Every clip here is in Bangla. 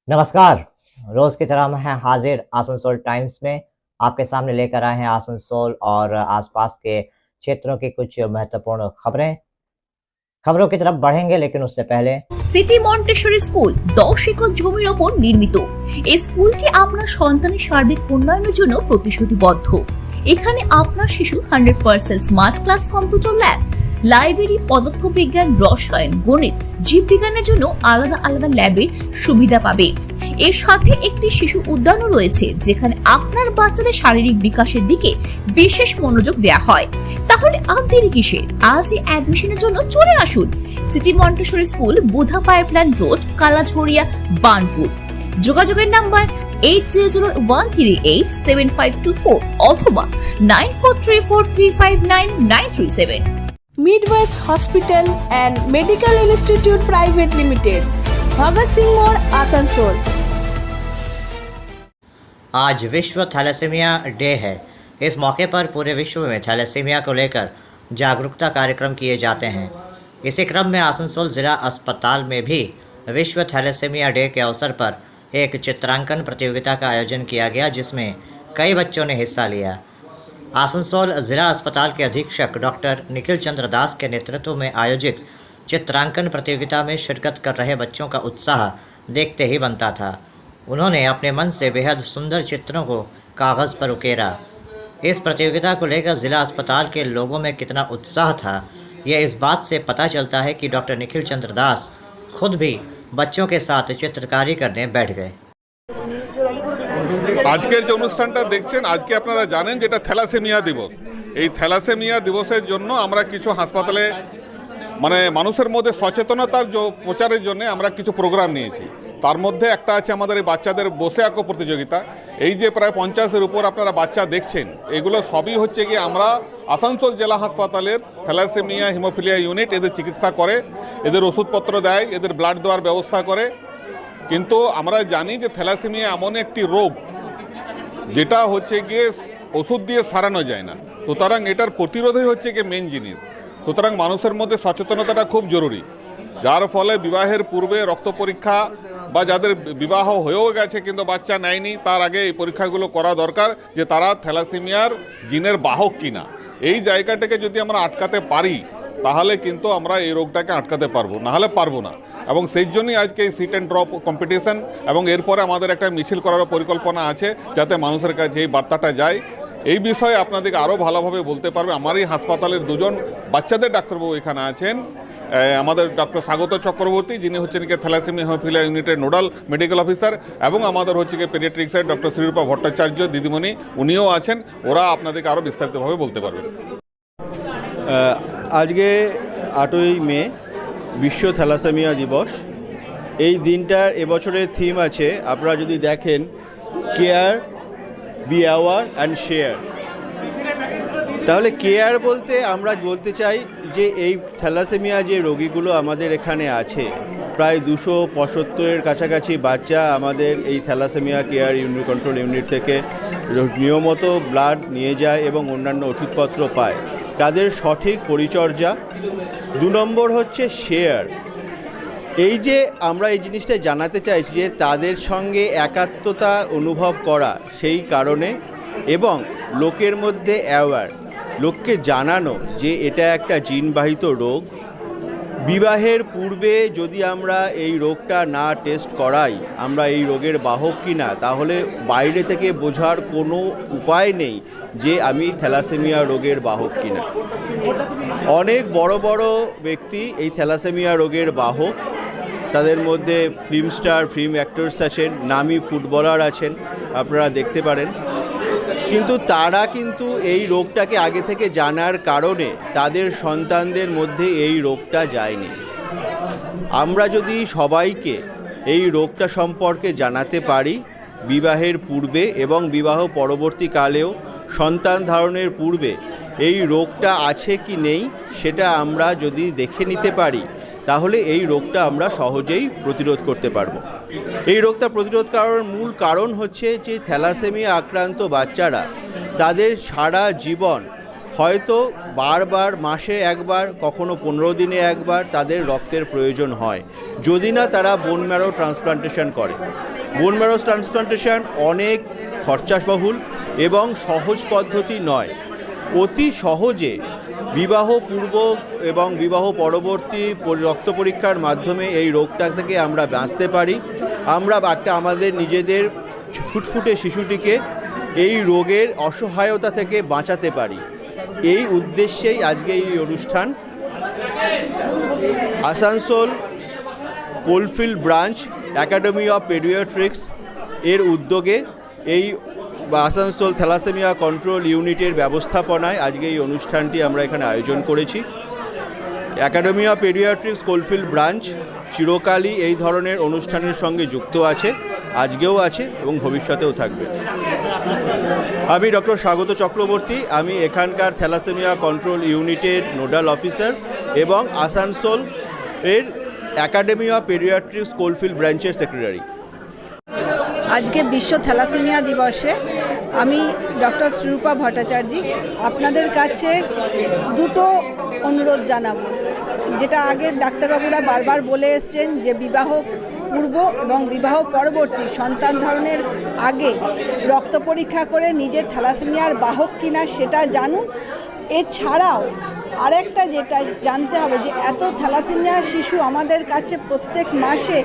नमस्कार। रोज की तरह हम हैं हाजिर आसनसोल टाइम्स में। आपके सामने लेकर आए हैं आसनसोल और आसपास के क्षेत्रों की कुछ महत्वपूर्ण खबरों की तरफ बढ़ेंगे, लेकिन उससे पहले সিটি মন্টেসরি স্কুল 10 একর জমির ওপর নির্মিত। এই স্কুলটি আপনার সন্তানের সার্বিক উন্নয়নের জন্য প্রতিশ্রুতিবদ্ধ। এখানে আপনার শিশু 100% smart class, computer lab, library, পদার্থবিজ্ঞান, রসায়ন, গণিত, জীববিজ্ঞানের জন্য আলাদা আলাদা ল্যাবের সুবিধা পাবে। এর সাথে একটি শিশু উদ্যানও রয়েছে, যেখানে আপনার বাচ্চাদের শারীরিক বিকাশের দিকে বিশেষ মনোযোগ দেওয়া হয়। তাহলে আর দেরি কিসের? আজই অ্যাডমিশনের জন্য চলে আসুন সিটি মন্টেসরি স্কুল, বুধা পাইপলাইন রোড, কালাঝড়িয়া, বার্নপুর। যোগাযোগের নাম্বার 8001387524 অথবা 9434359937। Midwest Hospital and Medical Institute Private Limited, Bhagat Singh मोड़, आसनसोल। आज विश्व थैलेसीमिया डे है। इस मौके पर पूरे विश्व में थैलेसीमिया को लेकर जागरूकता कार्यक्रम किए जाते हैं। इसी क्रम में आसनसोल ज़िला अस्पताल में भी विश्व थैलेसीमिया डे के अवसर पर एक चित्रांकन प्रतियोगिता का आयोजन किया गया, जिसमें कई बच्चों ने हिस्सा लिया। आसनसोल ज़िला अस्पताल के अधीक्षक डॉक्टर निखिल चंद्र दास के नेतृत्व में आयोजित चित्रांकन प्रतियोगिता में शिरकत कर रहे बच्चों का उत्साह देखते ही बनता था। उन्होंने अपने मन से बेहद सुंदर चित्रों को कागज़ पर उकेरा। इस प्रतियोगिता को लेकर ज़िला अस्पताल के लोगों में कितना उत्साह था, यह इस बात से पता चलता है कि डॉक्टर निखिल चंद्र दास खुद भी बच्चों के साथ चित्रकारी करने बैठ गए। আজকের যে অনুষ্ঠানটা দেখছেন, আজকে আপনারা জানেন যেটা থ্যালাসেমিয়া দিবস। এই থ্যালাসেমিয়া দিবসের জন্য আমরা কিছু হাসপাতালে মানুষের মধ্যে সচেতনতার প্রচারের জন্য আমরা কিছু প্রোগ্রাম নিয়েছি। তার মধ্যে একটা আছে আমাদের এই বাচ্চাদের বসে আঁকো প্রতিযোগিতা। এই যে প্রায় 50-এর উপর আপনারা বাচ্চা দেখছেন, এগুলো সবই হচ্ছে কি আমরা আসানসোল জেলা হাসপাতালের থ্যালাসেমিয়া হিমোফিলিয়া ইউনিট এদের চিকিৎসা করে, এদের ওষুধপত্র দেয়, এদের ব্লাড দেওয়ার ব্যবস্থা করে। কিন্তু আমরা জানি যে থ্যালাসেমিয়া এমন একটি রোগ যেটা হচ্ছে গিয়ে ওষুধ দিয়ে সারানো যায় না, সুতরাং এটার প্রতিরোধই হচ্ছে গিয়ে মেন জিনিস। সুতরাং মানুষের মধ্যে সচেতনতাটা খুব জরুরি, যার ফলে বিবাহের পূর্বে রক্ত পরীক্ষা বা যাদের বিবাহ হয়েও গেছে কিন্তু বাচ্চা নেয়নি, তার আগে এই পরীক্ষাগুলো করা দরকার যে তারা থ্যালাসেমিয়ার জিনের বাহক কিনা। এই জায়গাটাকে যদি আমরা আটকাতে পারি তাহলে কিন্তু আমরা এই রোগটাকে আটকাতে পারবো, নাহলে পারবো না। এবং সেই জন্যই আজকে এই সিট অ্যান্ড ড্রপ কম্পিটিশন, এবং এরপরে আমাদের একটা মিছিল করার পরিকল্পনা আছে যাতে মানুষের কাছে এই বার্তাটা যায়। এই বিষয়ে আপনাদেরকে আরও ভালোভাবে বলতে পারবে আমার এই হাসপাতালের দুজন বাচ্চাদের ডাক্তারবাবু এখানে আছেন। আমাদের ডক্টর স্বাগত চক্রবর্তী, যিনি হচ্ছেন কি থ্যালাসেমিয়া হিমোফিলিয়া ইউনিটের নোডাল মেডিকেল অফিসার, এবং আমাদের হচ্ছে কি পেডিয়াট্রিক্সের ডক্টর শ্রীরূপা ভট্টাচার্য দিদিমণি, উনিও আছেন। ওরা আপনাদেরকে আরও বিস্তারিতভাবে বলতে পারবেন। আজকে 8ই মে বিশ্ব থ্যালাসেমিয়া দিবস। এই দিনটার এবছরের থিম আছে, আপনারা যদি দেখেন, care, be aware and share. তাহলে কেয়ার বলতে আমরা বলতে চাই যে এই থ্যালাসেমিয়া যে রোগীগুলো আমাদের এখানে আছে, প্রায় 275-এর কাছাকাছি বাচ্চা আমাদের এই thalassemia care unit control unit থেকে নিয়মিত ব্লাড নিয়ে যায় এবং অন্যান্য ওষুধপত্র পায়। তাদের সঠিক পরিচর্যা। 2 নম্বর হচ্ছে শেয়ার। এই যে আমরা এই জিনিসটা জানাতে চাইছি যে তাদের সঙ্গে একাত্মতা অনুভব করা, সেই কারণে, এবং লোকের মধ্যে অ্যাওয়ার, লোককে জানানো যে এটা একটা জিনবাহিত রোগ। বিবাহের পূর্বে যদি আমরা এই রোগটা না টেস্ট করাই আমরা এই রোগের বাহক কিনা, তাহলে বাইরে থেকে বোঝার কোনো উপায় নেই যে আমি থ্যালাসেমিয়া রোগের বাহক কিনা। অনেক বড় বড় ব্যক্তি এই থ্যালাসেমিয়া রোগের বাহক। তাদের মধ্যে ফিল্ম স্টার, ফিল্ম অ্যাক্টরস আছেন, নামী ফুটবলার আছেন, আপনারা দেখতে পারেন। কিন্তু তারা কিন্তু এই রোগটাকে আগে থেকে জানার কারণে তাদের সন্তানদের মধ্যে এই রোগটা যায়নি। আমরা যদি সবাইকে এই রোগটা সম্পর্কে জানাতে পারি বিবাহের পূর্বে এবং বিবাহ পরবর্তীকালেও, সন্তান ধারণের পূর্বে এই রোগটা আছে কি নেই সেটা আমরা যদি দেখে নিতে পারি, তাহলে এই রোগটা আমরা সহজেই প্রতিরোধ করতে পারবো। এই রোগটা প্রতিরোধ করার মূল কারণ হচ্ছে যে থ্যালাসেমিয়া আক্রান্ত বাচ্চারা তাদের সারা জীবন হয়তো বারবার মাসে একবার, কখনো 15 দিনে একবার তাদের রক্তের প্রয়োজন হয়, যদি না তারা বোন ম্যারো ট্রান্সপ্লান্টেশন করে। বোন ম্যারো ট্রান্সপ্লান্টেশন অনেক খরচাবহুল এবং সহজ পদ্ধতি নয়। অতি সহজে বিবাহ পূর্ব এবং বিবাহ পরবর্তী রক্ত পরীক্ষার মাধ্যমে এই রোগটা থেকে আমরা বাঁচতে পারি। আমরা আমাদের নিজেদের ফুটফুটে শিশুটিকে এই রোগের অসহায়তা থেকে বাঁচাতে পারি। এই উদ্দেশ্যেই আজকে এই অনুষ্ঠান। Asansol coalfield branch academy of paediatrics এর উদ্যোগে এই আসানসোল থ্যালাসেমিয়া কন্ট্রোল ইউনিটের ব্যবস্থাপনায় আজকে এই অনুষ্ঠানটি আমরা এখানে আয়োজন করেছি। Academy of paediatrics coalfield branch চিরকালই এই ধরনের অনুষ্ঠানের সঙ্গে যুক্ত আছে, আজকেও আছে এবং ভবিষ্যতেও থাকবে। আমি ডক্টর স্বাগত চক্রবর্তী, আমি এখানকার থ্যালাসেমিয়া কন্ট্রোল ইউনিটের নোডাল অফিসার এবং আসানসোল এর একাডেমি অফ পেডিয়াট্রিক্স কোলফিল্ড ব্রাঞ্চের সেক্রেটারি। আজকে বিশ্ব থ্যালাসেমিয়া দিবসে আমি ডক্টর শ্রীরূপা ভট্টাচার্য আপনাদের কাছে দুটো অনুরোধ জানাবো। যেটা আগে ডাক্তারবাবুরা বারবার বলে এসছেন যে বিবাহ পূর্ব এবং বিবাহ পরবর্তী সন্তান ধারণের আগে রক্ত পরীক্ষা করে নিজের থ্যালাসেমিয়ার বাহক কিনা সেটা জানুন। এছাড়াও আরেকটা যেটা জানতে হবে যে এত থ্যালাসেমিয়া শিশু আমাদের কাছে প্রত্যেক মাসে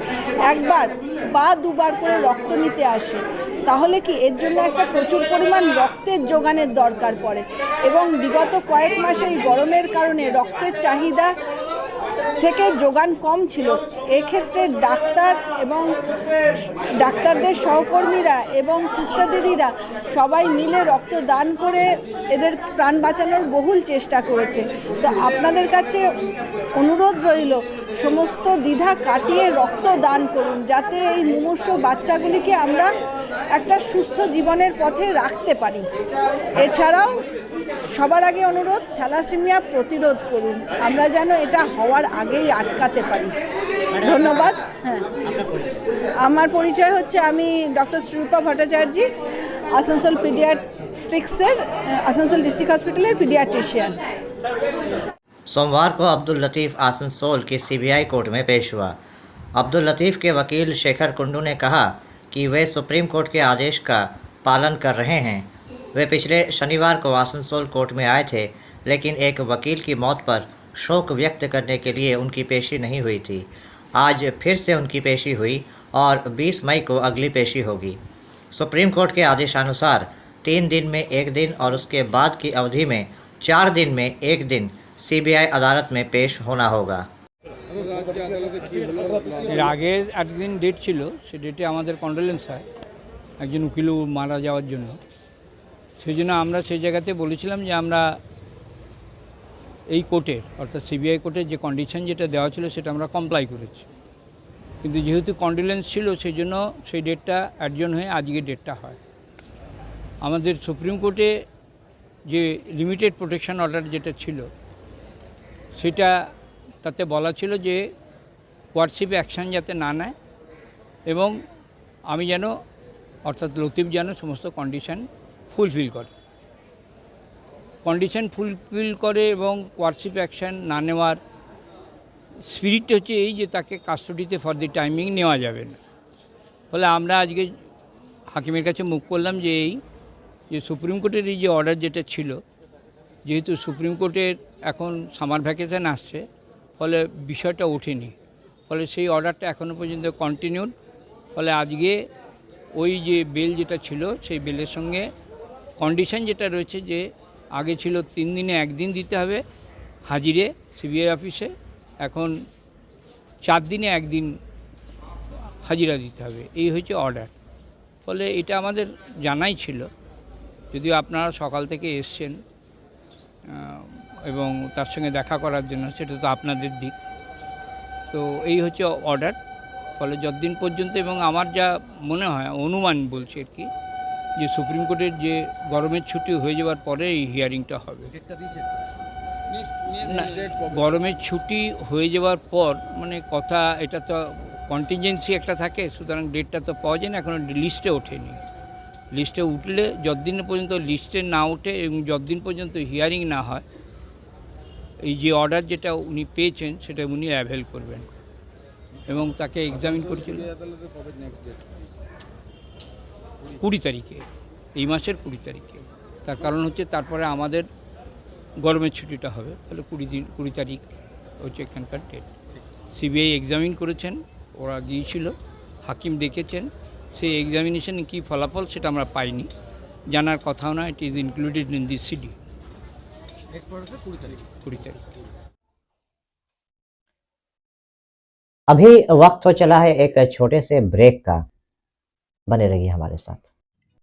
একবার বা দুবার করে রক্ত নিতে আসে। তাহলে কি এর জন্য একটা প্রচুর পরিমাণ রক্তের যোগানের দরকার পড়ে এবং বিগত কয়েক মাসে এই গরমের কারণে রক্তের চাহিদা থেকে যোগান কম ছিল। এক্ষেত্রে ডাক্তার এবং ডাক্তারদের সহকর্মীরা এবং সিস্টার দিদিরা সবাই মিলে রক্ত দান করে এদের প্রাণ বাঁচানোর বহুল চেষ্টা করেছে। তো আপনাদের কাছে অনুরোধ রইল সমস্ত দ্বিধা কাটিয়ে রক্ত দান করুন, যাতে এই মুমূর্ষ বাচ্চাগুলিকে আমরা একটা সুস্থ জীবনের পথে রাখতে পারি। এছাড়াও সবার আগে অনুরোধ, থ্যালাসেমিয়া প্রতিরোধ করুন, আমরা যেন এটা হওয়ার আগেই আটকাতে পারি। ধন্যবাদ। হ্যাঁ, আমার পরিচয় হচ্ছে, আমি ডক্টর শ্রীরূপা ভট্টাচার্য, আসানসোল পিডিয়াট্রিক্সের আসানসোल डिस्ट्रिक्ट हॉस्पिटल पीडियाट्रिशियन। सोमवार को अब्दुल लतीफ़ आसनसोल की सीबीआई कोर्ट में पेश हुआ। अब्दुल लतीफ़ के वकील शेखर कुंडू ने कहा कि वे सुप्रीम कोर्ट के आदेश का पालन कर रहे हैं। वे पिछले शनिवार को आसनसोल कोर्ट में आए थे, लेकिन एक वकील की मौत पर शोक व्यक्त करने के लिए उनकी पेशी नहीं हुई थी। आज फिर से उनकी पेशी हुई और 20 मई को अगली पेशी होगी। सुप्रीम कोर्ट के आदेशानुसार 3 दिन में 1 दिन और उसके बाद की अवधि में 4 दिन में 1 दिन सीबीआई अदालत में पेश होना होगा। এর আগে একদিন ডেট ছিল, সে ডেটে আমাদের কন্ডোলেন্স হয় একজন উকিলও মারা যাওয়ার জন্য। সেই জন্য আমরা সেই জায়গাতে বলেছিলাম যে আমরা এই কোর্টের অর্থাৎ সিবিআই কোর্টের যে কন্ডিশন যেটা দেওয়া ছিল সেটা আমরা কমপ্লাই করেছি। কিন্তু যেহেতু কন্ডোলেন্স ছিল সেই জন্য সেই ডেটটা অ্যাডজন হয়ে আজকের ডেটটা হয়। আমাদের সুপ্রিম কোর্টে যে লিমিটেড প্রোটেকশন অর্ডার যেটা ছিল সেটা তাতে বলা ছিল যে কোয়ার্টশিপ অ্যাকশান যাতে না নেয় এবং আমি যেন অর্থাৎ লতিফ যেন সমস্ত কন্ডিশন ফুলফিল করে। কন্ডিশন ফুলফিল করে এবং কোয়ার্টশিপ অ্যাকশান না নেওয়ার স্পিরিটটা হচ্ছে এই যে তাকে কাস্টডিতে ফর দি টাইমিং নেওয়া যাবে না। ফলে আমরা আজকে হাকিমের কাছে মুখ করলাম যে এই যে সুপ্রিম কোর্টের এই যে অর্ডার যেটা ছিল, যেহেতু সুপ্রিম কোর্টের এখন সামার ভ্যাকেশন আসছে ফলে বিষয়টা ওঠেনি, ফলে সেই অর্ডারটা এখনও পর্যন্ত কন্টিনিউড। ফলে আজকে ওই যে বেল যেটা ছিল সেই বেলের সঙ্গে কন্ডিশন যেটা রয়েছে যে আগে ছিল 3 দিনে 1 দিন দিতে হবে হাজিরে সিবিআই অফিসে, এখন 4 দিনে 1 দিন হাজিরা দিতে হবে, এই হচ্ছে অর্ডার। ফলে এটা আমাদের জানাই ছিল, যদিও আপনারা সকাল থেকে এসছেন এবং তার সঙ্গে দেখা করার জন্য, সেটা তো আপনাদের দিক। তো এই হচ্ছে অর্ডার। ফলে যতদিন পর্যন্ত, এবং আমার যা মনে হয় অনুমান বলছি আর কি, যে সুপ্রিম কোর্টের যে গরমের ছুটি হয়ে যাওয়ার পরে এই হিয়ারিংটা হবে। না, গরমের ছুটি হয়ে যাওয়ার পর মানে কথা, এটা তো কন্টিনজেন্সি একটা থাকে, সুতরাং ডেটটা তো পাওয়া যায় না, এখনও লিস্টে ওঠেনি। লিস্টে উঠলে যতদিন পর্যন্ত লিস্টে না ওঠে এবং যতদিন পর্যন্ত হিয়ারিং না হয়, এই যে অর্ডার যেটা উনি পেয়েছেন সেটা উনি অ্যাভেল করবেন এবং তাকে এক্সামিন করেছিল। 20 তারিখে, এই মাসের 20 তারিখে। তার কারণ হচ্ছে তারপরে আমাদের গরমের ছুটিটা হবে, তাহলে 20 তারিখ হচ্ছে এখানকার ডেট। সিবিআই এক্সামিন করেছেন, ওরা গিয়েছিল, হাকিম দেখেছেন, সেই এক্সামিনেশনে কী ফলাফল সেটা আমরা পাইনি, জানার কথাও না। It is included in this CD. 20 তারিখ। अभी वक्त हो चला है एक छोटे से ब्रेक का, बने रहिए हमारे साथ।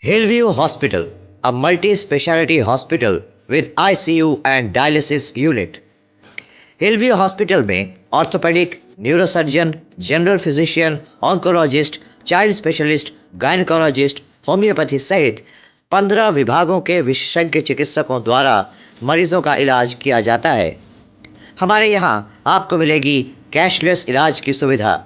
Hillview hospital, a multi speciality hospital with ICU and dialysis unit. Hillview hospital में orthopaedic, neurosurgeon, general physician, oncologist, child specialist, gynaecologist, homoeopathy सहित 15 विभागों के विशेषज्ञ चिकित्सकों द्वारा मरीजों का इलाज किया जाता है। हमारे यहाँ आपको मिलेगी कैशलेस इलाज की सुविधा।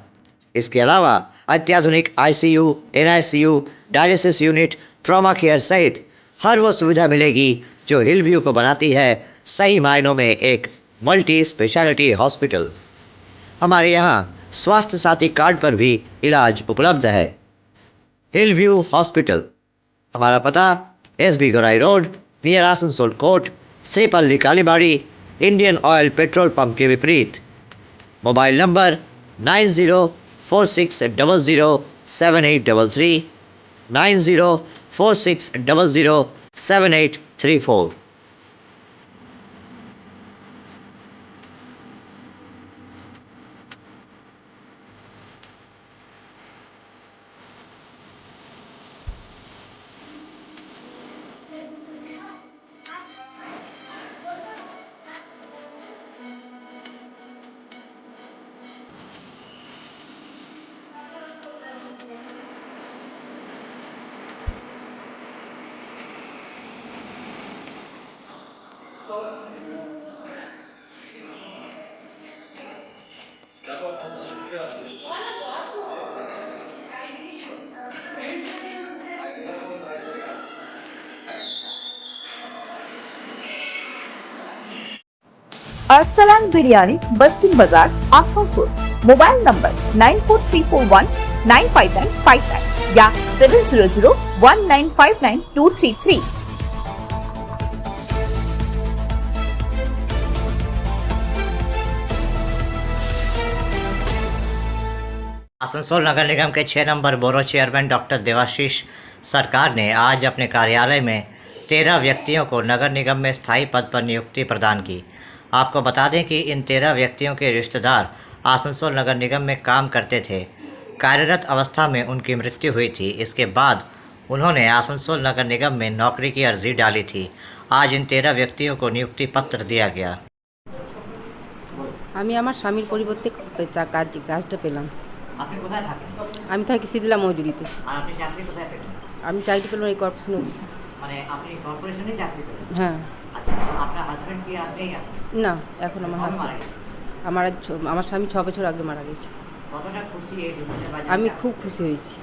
इसके अलावा अत्याधुनिक ICU, NICU, dialysis unit, trauma care सहित हर वो सुविधा मिलेगी जो हिलव्यू को बनाती है सही मायनों में एक मल्टी स्पेशलिटी हॉस्पिटल। हमारे यहाँ स्वास्थ्य साथी कार्ड पर भी इलाज उपलब्ध है। हिलव्यू हॉस्पिटल, हमारा पता SB Gourai road, near Asansol court, Sripally Kalibari, Indian Oil petrol pump के विपरीत। Mobile number 9046007833, 9046007834। अरसलान बिरयानी, बस्ती बाजार, आसनसोल। मोबाइल नंबर 9434195959 या 7001959233। आसनसोल नगर निगम के 6 number borough chairman doctor Debashish Sarkar ने आज अपने कार्यालय में 13 व्यक्तियों को नगर निगम में स्थायी पद पर नियुक्ति प्रदान की। आपको बता दें कि इन 13 व्यक्तियों के रिश्तेदार आसनसोल नगर निगम में काम करते थे। कार्यरत अवस्था में उनकी मृत्यु हुई थी। इसके बाद उन्होंने आसनसोल नगर निगम में नौकरी की अर्जी डाली थी। आज इन 13 व्यक्तियों को नियुक्ति पत्र दिया गया। আমি আমার স্বামীর পরিবর্তে কাজটা পেলাম। আপনি কোথায় থাকেন? আমি থাকি শীতলা মজুরিতে। আর আপনি চাকরি কোথায় পেলেন? আমি চাকরি পেলাম এই কর্পোরেশন অফিসে। মানে আপনি কর্পোরেশনে চাকরি পেলেন? হ্যাঁ। আচ্ছা, তো আপনার হাজবেন্ড কি আর নেই এখন? না, এখন আমার হাজব্যান্ড, আমার স্বামী 6 বছর আগে মারা গেছে। কতটা খুশি এই দুজনের বাজারে? আমি খুব খুশি হয়েছি।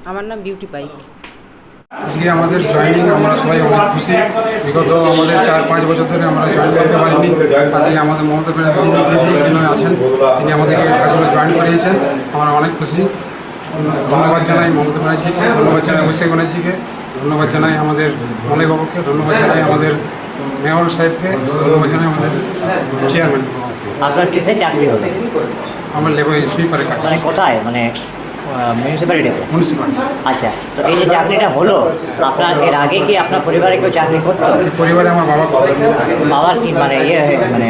আমার নাম বিউটি পাইক। আজকে আমাদের জয়েনিং, আমরা সবাই অনেক খুশি। বিগত আমাদের 4-5 বছর ধরে আমরা জয়েন করতে পারিনি। আজকে আমাদের মমতা ব্যানার্জি যিনি আছেন, তিনি আমাদেরকে কাজগুলো জয়েন করিয়েছেন। আমরা অনেক খুশি। ধন্যবাদ জানাই মমতা ব্যানার্জিকে, ধন্যবাদ জানাই অভিষেক ব্যানার্জিকে, ধন্যবাদ জানাই আমাদের মনে বাবুকে, ধন্যবাদ জানাই আমাদের মেয়র সাহেবকে, ধন্যবাদ জানাই আমাদের চেয়ারম্যান। আপনার কিসে চাকরি হবে? আমার লেবার সুইপারের কাজ। মানে কোথায়? মানে মিউনিসিপ্যালিটিতে? মিউনিসিপ্যালিটি। আচ্ছা, তো এই যে চাকরিটা হলো, আপনার এর আগে কি আপনার পরিবারে কেউ চাকরি করতো? এই পরিবারে আমার বাবা করতেন। বাবার কি মানে মানে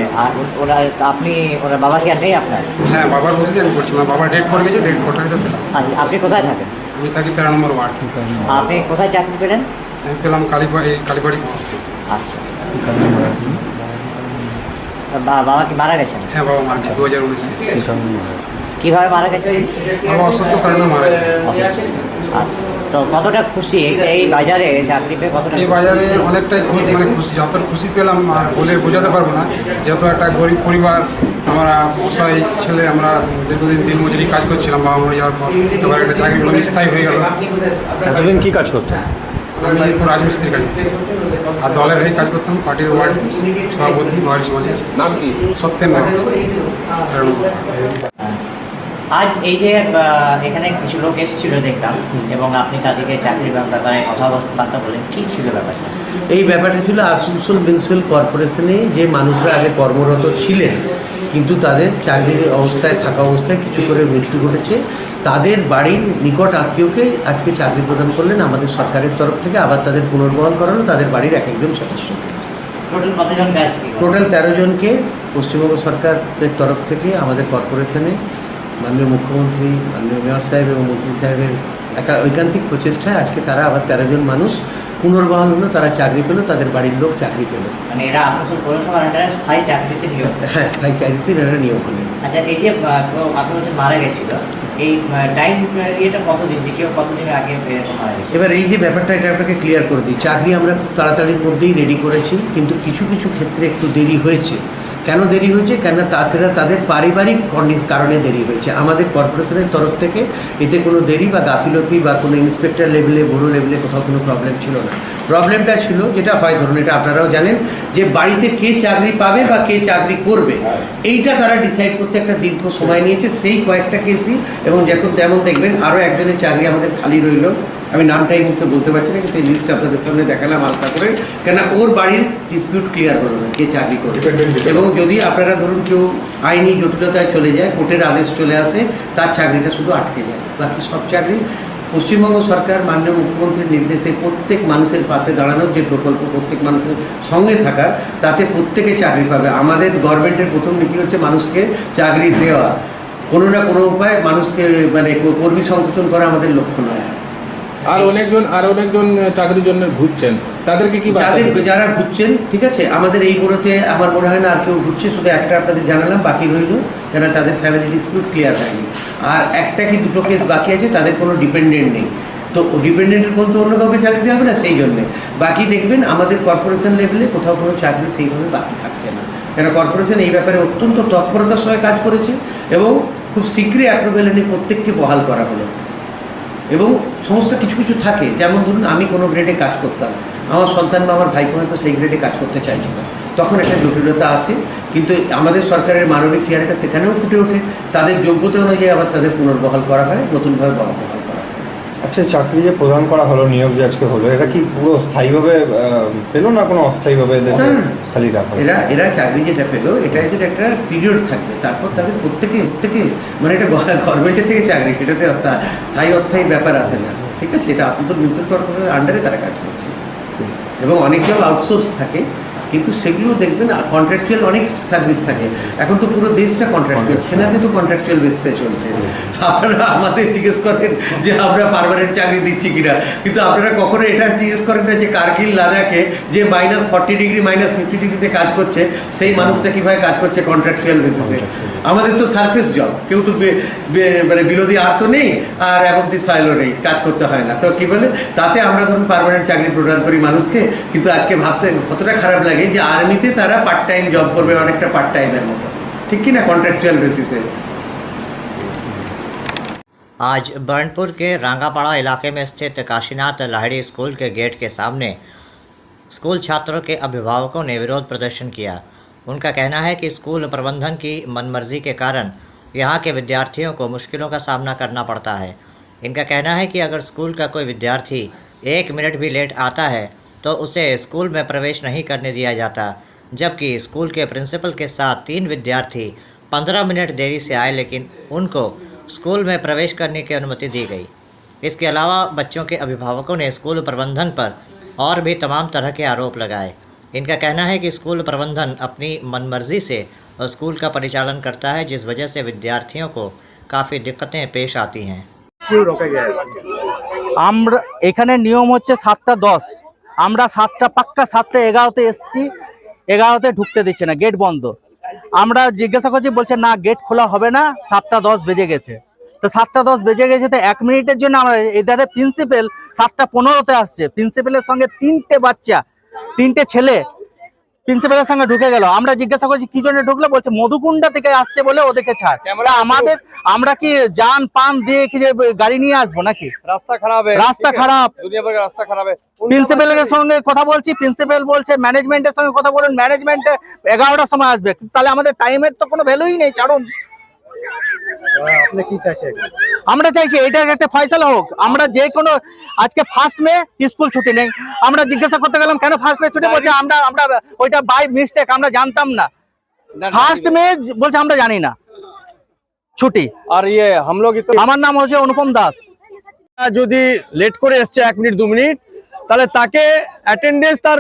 ওরা, আপনি ওনার বাবা কি আর নেই আপনার? হ্যাঁ, বাবার বলতে আমি করছি। আমার বাবা ডেট করে গেছে, ডেট কোটাটা পেলাম। আচ্ছা, আপনি কোথায় থাকেন? আমি থাকি 13 নম্বর ওয়ার্ড। আপনি কোথায় চাকরি পেলেন? আমি পেলাম কালীবাড়ি। আচ্ছা, বাবা কি মারা গেছেন? হ্যাঁ, বাবা মারা গেছে 2019। কীভাবে মারা গেছে? বাবা অসুস্থ কারণে মারা গেছে। আচ্ছা, তো কতটা খুশি এই বাজারে চাকরি পেয়ে? কতটা এই বাজারে অনেকটাই মানে খুশি, যত খুশি পেলাম আর বলে বোঝাতে পারবো না। যত একটা গরিব পরিবার, আমরা অসহায় ছেলে, আমরা দীর্ঘদিন দিনমজুরি কাজ করছিলাম বাবা মরে যাওয়ার পর। এবার একটা চাকরি পেলাম, স্থায়ী হয়ে গেল। এতদিন কী কাজ করতেন? আমি এরপর রাজমিস্ত্রি কাজ করতাম আর দলের হয়ে কাজ করতাম। পার্টির ওয়ার্ড সভাপতি বাড়ির সমাজের। নাম কি? সত্যেন। আজ এই যে এখানে কিছু লোক এসেছিল দেখলাম এবং আপনি তাদেরকে চাকরির ব্যাপারে কথাবার্তা বলেন, কি ছিল ব্যাপারটা? এই ব্যাপারটা ছিল আসানসোল মিউনিসিপ্যাল কর্পোরেশনে যে মানুষরা আগে কর্মরত ছিলেন কিন্তু তাদের চাকরির অবস্থায় থাকা অবস্থায় কিছু করে মৃত্যু ঘটেছে, তাদের বাড়ির নিকট আত্মীয়কে আজকে চাকরি প্রদান করলেন আমাদের সরকারের তরফ থেকে, আবার তাদের পুনর্বহাল করানো তাদের বাড়ির এক একজন সদস্যকে। টোটাল 13 জনকে পশ্চিমবঙ্গ সরকারের তরফ থেকে আমাদের কর্পোরেশনে মাননীয় মুখ্যমন্ত্রী, মাননীয় মেয়র সাহেব এবং মন্ত্রী সাহেবের ঐকান্তিক প্রচেষ্টায় আজকে তারা আবার 13 জন মানুষ পুনর্বহাল হলো, তারা চাকরি পেলো, তাদের বাড়ির লোক চাকরি পেলো। মানে এরা আসানসোল পৌরসভার স্থায়ী চাকরিতে নিয়োগ? হ্যাঁ, স্থায়ী চাকরিতে এরা নিয়োগ হলেন। আচ্ছা, এই যে আপনি বলছেন মারা গেছিল, এই টাইম এটা কতদিন, কেউ কতদিন আগে মারা গেছে? এবার এই যে ব্যাপারটা, এটা আপনাকে ক্লিয়ার করে দিই। চাকরি আমরা খুব তাড়াতাড়ির মধ্যেই রেডি করেছি, কিন্তু কিছু কিছু ক্ষেত্রে একটু দেরি হয়েছে। কেন দেরি হয়েছে? কেন তাছাড়া তাদের পারিবারিক কারণে দেরি হয়েছে। আমাদের কর্পোরেশনের তরফ থেকে এতে কোনো দেরি বা গাফিলতি বা কোনো ইন্সপেক্টর লেভেলে, বড়ো লেভেলে কোথাও কোনো প্রবলেম ছিল না। প্রবলেমটা ছিল যেটা হয়, ধরুন এটা আপনারাও জানেন, যে বাড়িতে কে চাকরি পাবে বা কে চাকরি করবে এইটা তারা ডিসাইড করতে একটা দীর্ঘ সময় নিয়েছে। সেই কয়েকটা কেসই, এবং যেমন দেখবেন আরও একজনের চাকরি আমাদের খালি রইল, আমি নামটা এই মুহূর্তে বলতে পারছি না, কিন্তু এই লিস্ট আপনাদের সামনে দেখালাম হালকা করে, কেন ওর বাড়ির ডিসপিউট ক্লিয়ার হলো না কে চাকরি করবে। এবং যদি আপনারা ধরুন কেউ আইনি জটিলতায় চলে যায়, কোর্টের আদেশ চলে আসে, তার চাকরিটা শুধু আটকে যায়, বাকি সব চাকরি পশ্চিমবঙ্গ সরকার মাননীয় মুখ্যমন্ত্রীর নির্দেশে প্রত্যেক মানুষের পাশে দাঁড়ানোর যে প্রকল্প, প্রত্যেক মানুষের সঙ্গে থাকার, তাতে প্রত্যেকে চাকরি পাবে। আমাদের গভর্নমেন্টের প্রথম নীতি হচ্ছে মানুষকে চাকরি দেওয়া, কোনো না কোনো উপায় মানুষকে মানে কর্মী সংকোচন করা আমাদের লক্ষ্য নয়। আর অনেকজন চাকরির জন্য ঘুরছেন, তাদেরকে কি যারা ঘুরছেন, ঠিক আছে, আমাদের এই বড়োতে আমার মনে হয় না আর কেউ ঘুরছে, শুধু একটা আপনাদের জানালাম, বাকি রইল যারা তাদের ফ্যামিলি ডিসপিউট ক্লিয়ার হয়নি, আর একটা কি দুটো কেস বাকি আছে, তাদের কোনো ডিপেন্ডেন্ট নেই। তো ডিপেন্ডেন্টের বলতে অন্য কাউকে চাকরি দেওয়া হবে না, সেই জন্যে বাকি দেখবেন আমাদের কর্পোরেশন লেভেলে কোথাও কোনো চাকরি সেইভাবে বাকি থাকছে না, কেন কর্পোরেশন এই ব্যাপারে অত্যন্ত তৎপরতার সঙ্গে কাজ করেছে এবং খুব শীঘ্রই অ্যাপ্রুভেল এনে প্রত্যেককে বহাল করা হলো। এবং সমস্যা কিছু কিছু থাকে, যেমন ধরুন আমি কোনো গ্রেডে কাজ করতাম, আমার সন্তান বা আমার ভাইপো হয়তো সেই গ্রেডে কাজ করতে চাইছে না, তখন একটা জটিলতা আসে, কিন্তু আমাদের সরকারের মানবিক চেহারাটা সেখানেও ফুটে ওঠে, তাদের যোগ্যতা অনুযায়ী আবার তাদের পুনর্বহাল করা হয়, নতুনভাবে বহাল করা হয়। আচ্ছা, চাকরি যে প্রদান করা হলো, নিয়োগ যে আজকে হলো, এটা কি পুরো স্থায়ীভাবে পেলো না কোনো অস্থায়ীভাবে খালি রাখা? এরা চাকরি যেটা পেলো, এটা এদের একটা পিরিয়ড থাকবে, তারপর তাদের প্রত্যেকে মানে এটা গভর্নমেন্টের থেকে চাকরি, এটাতে স্থায়ী অস্থায়ী ব্যাপার আসে না, ঠিক আছে। এটা আসানসোল মিউনিসিপ্যাল কর্পোরেশনের আন্ডারে তারা কাজ করছে, এবং অনেক জব আউটসোর্স থাকে, কিন্তু সেগুলো দেখবেন কন্ট্রাকচুয়াল অনেক সার্ভিস থাকে। এখন তো পুরো দেশটা কন্ট্রাকচুয়াল, সেনাতে তো কন্ট্রাকচুয়াল বেসিসে চলছে। আপনারা আমাদের জিজ্ঞেস করেন যে আমরা পার্মানেন্ট চাকরি দিচ্ছি কিনা, কিন্তু আপনারা কখনো এটা জিজ্ঞেস করেন না যে কার্গিল লাদাখে যে -40 ডিগ্রি -50 ডিগ্রিতে কাজ করছে, সেই মানুষটা কীভাবে কাজ করছে কন্ট্রাকচুয়াল বেসিসে। আমাদের তো সারফেস জব, কেউ তো মানে বিরোধী আর তো নেই, আর এবং সয়েলও নেই, কাজ করতে হয় না, তো কী বলে তাতে আমরা ধরুন পার্মানেন্ট চাকরি প্রদান করি মানুষকে। কিন্তু আজকে ভাবতে কতটা খারাপ লাগে যে আর্মিতে তারা পার্ট টাইম জব করবে, অনেকটা পার্ট টাইমের মতো, ঠিক কি না, কন্ট্রাকচুয়াल बेसिस है। आज बर्नपुर के रांगापाड़ा इलाके में स्थित काशीनाथ लाहिड़ी स्कूल के गेट के सामने स्कूल छात्रों के अभिभावकों ने विरोध प्रदर्शन किया। उनका कहना है कि स्कूल प्रबंधन की मनमर्जी के कारण यहाँ के विद्यार्थियों को मुश्किलों का सामना करना पड़ता है। इनका कहना है कि अगर स्कूल का कोई विद्यार्थी 1 मिनट भी लेट आता है तो उसे स्कूल में प्रवेश नहीं करने दिया जाता, जबकि स्कूल के प्रिंसिपल के साथ 3 विद्यार्थी 15 मिनट देरी से आए, लेकिन उनको स्कूल में प्रवेश करने की अनुमति दी गई। इसके अलावा बच्चों के अभिभावकों ने स्कूल प्रबंधन पर और भी तमाम तरह के आरोप लगाए। इनका कहना है कि स्कूल प्रबंधन अपनी मनमर्जी से स्कूल का परिचालन करता है, जिस वजह से विद्यार्थियों को काफ़ी दिक्कतें पेश आती हैं। আমরা এখানে নিয়ম হচ্ছে 7টা 10, আমরা 7টা পাক্কা 7টা 11তে এসছি, 11তে ঢুকতে দিচ্ছে না, গেট বন্ধ। আমরা জিজ্ঞাসা করছি, বলছে না গেট খোলা হবে না, 7টা 10 বেজে গেছে। তো 7টা 10 বেজে গেছে, তো 1 মিনিটের জন্য আমরা এধারে প্রিন্সিপাল 7টা 15তে আসছে, প্রিন্সিপালের সঙ্গে 3টে বাচ্চা, 3টে ছেলে প্রিন্সিপালের সঙ্গে ঢুকে গেল। আমরা জিজ্ঞাসা করছি কি জন্য ঢুকলো, বলছে মধুকুণ্ডা থেকে আসছে বলে ওদেরকে ছাড়। আমরা কি জান পান দিয়ে কি যে গাড়ি নিয়ে আসবো নাকি? রাস্তা খারাপ, রাস্তা খারাপ। প্রিন্সিপালের সঙ্গে কথা বলছি, প্রিন্সিপাল বলছে ম্যানেজমেন্টের সঙ্গে কথা বলুন, ম্যানেজমেন্টে 11টার সময় আসবে। তাহলে আমাদের টাইমের তো কোনো ভ্যালুই নেই, ছাড়ুন। আপনি কি চাইছেন? আমরা চাইছি এটার একটা ফয়সালা হোক। আমরা যে কোনো আজকে 1 মে স্কুল ছুটি নেই, আমরা জিজ্ঞাসা করতে গেলাম কেন 1 মে ছুটি, বলছে আমরা ওইটা বাই মিস্টেক, আমরা জানতাম না। 1 মে বলছে আমরা জানি না ছুটি। আর हम लोग আমার নাম হচ্ছে অনুপম দাস। যদি লেট করে এসছে 1 মিনিট 2 মিনিট, তাহলে তাকে অ্যাটেন্ডেন্স তার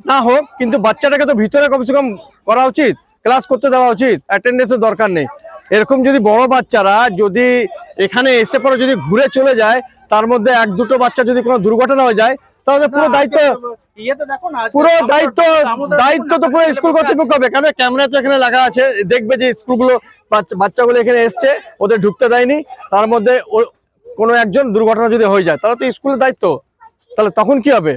না হোক, কিন্তু বাচ্চাটাকে তো ভিতরে কমসে কম করা উচিত, ক্লাস করতে দেওয়া উচিত, অ্যাটেন্ডেন্সের দরকার নেই। এরকম যদি বড় বাচ্চারা যদি এখানে এসে পরে যদি ঘুরে চলে যায়, তার মধ্যে 1-2টো বাচ্চা যদি কোনো দুর্ঘটনা হয়ে যায়, তাহলে পুরো দায়িত্ব তো পুরো স্কুল কর্তৃপক্ষ হবে। কেন ক্যামেরা তো এখানে লাগা আছে, দেখবে যে স্কুলগুলো বাচ্চাগুলো এখানে এসছে, ওদের ঢুকতে দেয়নি, তার মধ্যে কোনো একজন দুর্ঘটনা যদি হয়ে যায়, তাহলে তো স্কুলের দায়িত্ব। তাহলে তখন কি হবে?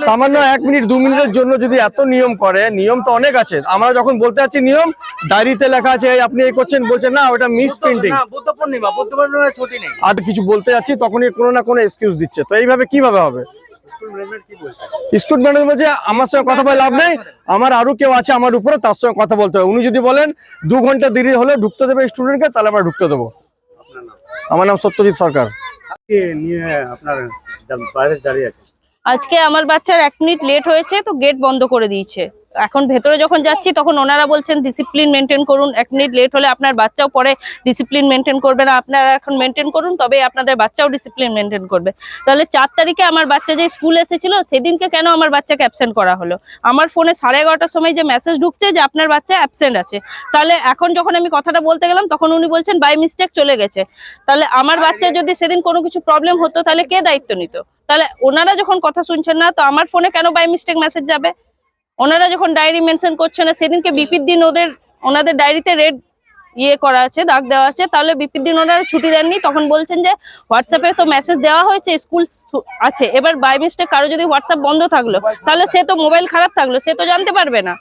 সামান্য 1 মিনিট 2 মিনিটের জন্য যদি এত নিয়ম করে, নিয়ম তো অনেক আছে। আমরা যখন বলতে যাচ্ছি নিয়ম, ডায়েরিতে লেখা আছে আপনি এই করছেন, বলছেন না ওটা মিস প্রিন্টিং, বুদ্ধ পূর্ণিমা ছুটি নেই, আর কিছু বলতে যাচ্ছি তখনই কোনো না কোনো এক্সকিউজ দিচ্ছে। তো এইভাবে কিভাবে হবে? স্কুল ম্যানেজার বলছে আমার সঙ্গে কথা বলে লাভ নেই, আমার আরো কেউ আছে আমার উপরে, তার সঙ্গে কথা বলতে হবে। উনি যদি বলেন 2 ঘন্টা দেরি হলে ঢুকতে দেবে স্টুডেন্টকে, তাহলে আমরা ঢুকতে দেবো। আমার নাম সত্যজিৎ সরকার। আজকে আমার বাচ্চার 1 মিনিট লেট হয়েছে, তো গেট বন্ধ করে দিয়েছে। এখন ভেতরে যখন যাচ্ছি তখন ওনারা বলছেন ডিসিপ্লিন মেনটেন করুন, 1 মিনিট লেট হলে আপনার বাচ্চাও পরে ডিসিপ্লিন মেনটেন করবে না, আপনারা এখন মেনটেন করুন, তবে আপনাদের বাচ্চাও ডিসিপ্লিন মেনটেন করবে। তাহলে 4 তারিখে আমার বাচ্চা যে স্কুল এসেছিল, সেদিনকে কেন আমার বাচ্চাকে অ্যাবসেন্ট করা হলো? আমার ফোনে 11:30টার সময় যে মেসেজ ঢুকছে যে আপনার বাচ্চা অ্যাবসেন্ট আছে, তাহলে এখন যখন আমি কথাটা বলতে গেলাম তখন উনি বলছেন বাই মিস্টেক চলে গেছে। তাহলে আমার বাচ্চা যদি সেদিন কোনো কিছু প্রবলেম হতো, তাহলে কে দায়িত্ব নিত? তাহলে ওনারা যখন কথা শুনছেন না, তো আমার ফোনে কেন বাই মিস্টেক মেসেজ যাবে? ওনারা যখন ডায়েরি মেনশন করছে না, সেদিনকে বিপির দিন ওনাদের ডায়েরিতে রেড করা আছে, দাগ দেওয়া আছে, তাহলে বিপির দিন ওনারা ছুটি দেননি। তখন বলছেন যে হোয়াটসঅ্যাপে তো মেসেজ দেওয়া হয়েছে স্কুল আছে। এবার বাই মিস্টেক কারো যদি হোয়াটসঅ্যাপ বন্ধ থাকলো, তাহলে সে তো মোবাইল খারাপ থাকলো, সে তো জানতে পারবে না।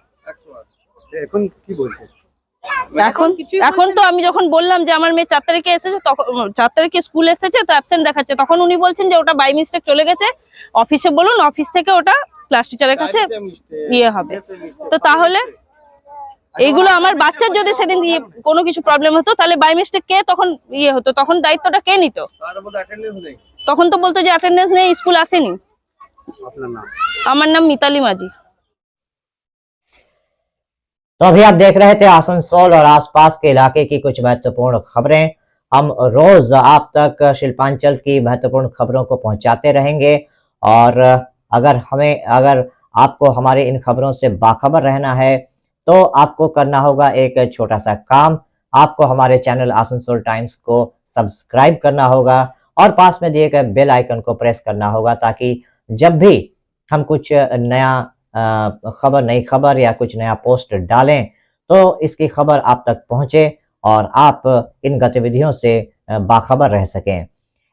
এখন কি বলছে? এখন তো আমি যখন বললাম যে আমার মেয়ে 4 তারিখে এসেছে, তখন 4 তারিখে স্কুল এসেছে তো অ্যাবসেন্ট দেখাচ্ছে, তখন উনি বলছেন যে ওটা বাই মিস্টেক চলে গেছে, অফিসে বলুন, অফিস থেকে ওটা ক্লাস টিচারের কাছে হবে। তো তাহলে এইগুলো আমার বাচ্চার যদি সেদিন কোনো কিছু প্রবলেম হতো, তাহলে বাই মিস্টেক কে তখন হতো? তখন দায়িত্বটা কে নিত? তখন তো বলতো যে অ্যাটেন্ডেন্স নেই, স্কুল আসেনি। আমার নাম মিতালি মাঝি। तो अभी आप देख रहे थे आसनसोल और आसपास के इलाके की कुछ महत्वपूर्ण खबरें। हम रोज आप तक शिल्पांचल की महत्वपूर्ण खबरों को पहुंचाते रहेंगे, और अगर आपको हमारे इन खबरों से बाखबर रहना है, तो आपको करना होगा एक छोटा सा काम। आपको हमारे चैनल आसनसोल टाइम्स को सब्सक्राइब करना होगा और पास में दिए गए बेल आइकन को प्रेस करना होगा, ताकि जब भी हम कुछ नई खबर या कुछ नया पोस्ट डालें, तो इसकी खबर आप तक पहुंचे और आप इन गतिविधियों से बाखबर रह सकें।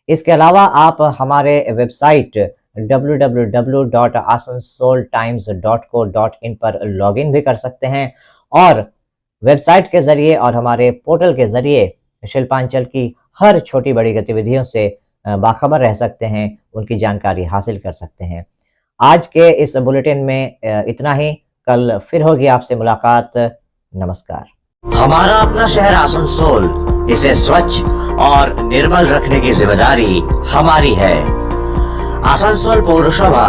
इसके अलावा आप हमारे वेबसाइट www.asansoltimes.co.in पर लॉगिन भी कर सकते हैं, और वेबसाइट के जरिए और हमारे पोर्टल के जरिए शिल्पांचल की हर छोटी बड़ी गतिविधियों से बाखबर रह सकते हैं, उनकी जानकारी हासिल कर सकते हैं। आज के इस बुलेटिन में इतना ही। कल फिर होगी आपसे मुलाकात। नमस्कार। हमारा अपना शहर आसनसोल, इसे स्वच्छ और निर्मल रखने की जिम्मेदारी हमारी है। आसनसोल पौरसभा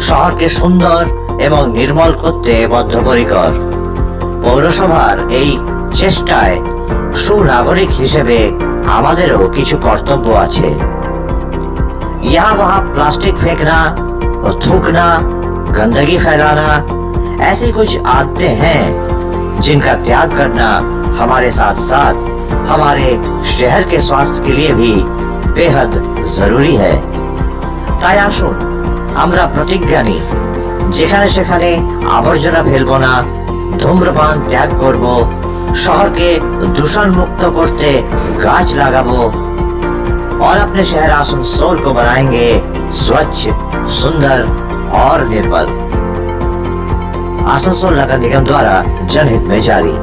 শহরকে সুন্দর এবং নির্মল করতে বদ্ধপরিকর। পৌরসভার এই চেষ্টায় সুনাগরিক হিসেবে আমাদেরও কিছু কর্তব্য আছে। यहाँ वहाँ प्लास्टिक फेंकना, थूकना, गंदगी फैलाना, ऐसी कुछ आदतें हैं जिनका त्याग करना हमारे साथ साथ हमारे शहर के स्वास्थ्य के लिए भी बेहद जरूरी है। তাই আসুন আমরা প্রতিজ্ঞা নিই, যেখানে সেখানে আবর্জনা ফেলবো না, ধূম্রপান ত্যাগ করব, শহরকে দূষণ মুক্ত করতে গাছ লাগাবো और अपने शहर आसनसोल को बनाएंगे स्वच्छ, सुंदर और निर्मल। आसनसोल नगर निगम द्वारा जनहित में जारी।